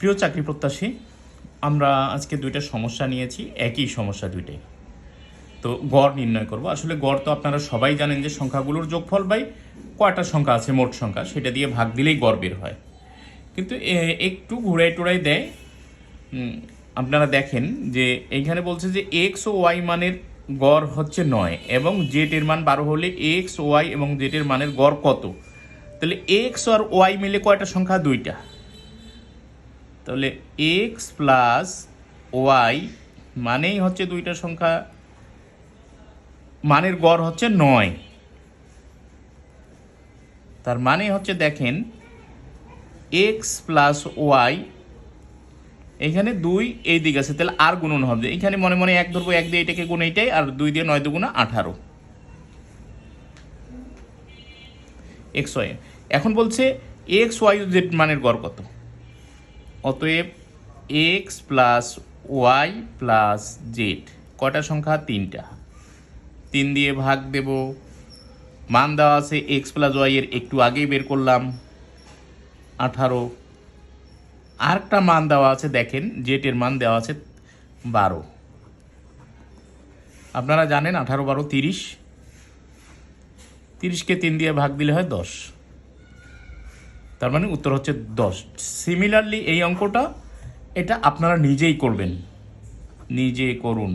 প্রিয় চাকরি প্রত্যাশী, আমরা আজকে দুইটা সমস্যা নিয়েছি, একই সমস্যা দুইটাই। তো গড় নির্ণয় করব। আসলে গড় তো আপনারা সবাই জানেন যে সংখ্যাগুলোর যোগফল বাই কয়টা সংখ্যা আছে মোট সংখ্যা, সেটা দিয়ে ভাগ দিলেই গড় বের হয়। কিন্তু একটু ঘুরাই টুরাই দেয়। আপনারা দেখেন যে এইখানে বলছে যে এক্স ও ওয়াই মানের গড় হচ্ছে 9 এবং জেড এর মান 12 হলে এক্স ওয়াই এবং জেড এর মানের গড় কত। তাহলে এক্স আর ওয়াই মিলে কয়টা সংখ্যা? দুইটা। তাহলে এক্স প্লাস ওয়াই মানেই হচ্ছে দুইটা সংখ্যা, মানের গড় হচ্ছে 9। তার মানে হচ্ছে দেখেন এক্স প্লাস ওয়াই, এখানে 2 এই দিকে আছে, তাহলে আর গুণন হবে। এখানে মনে মনে 1 ধরবো, 1 দিয়ে এটাকে গুণ এইটাই, আর 2 দিয়ে 9 দুগুণা 18 এক্স ওয়াই। এখন বলছে এক্স ওয়াই জেড মানের গড় কত। অতএব x plus y plus z কয়টা সংখ্যা? 3টা। 3 দিয়ে ভাগ দেব। মান দেওয়া আছে এক্স প্লাস ওয়াই এর, একটু আগেই বের করলাম 18। আরেকটা মান দেওয়া আছে, দেখেন জেড এর মান দেওয়া আছে 12। আপনারা জানেন 18 12 30, 30কে 3 দিয়ে ভাগ দিলে হয় 10। তার মানে উত্তর হচ্ছে 10। সিমিলারলি এই অঙ্কটা এটা আপনারা নিজেই করবেন, নিজে করুন।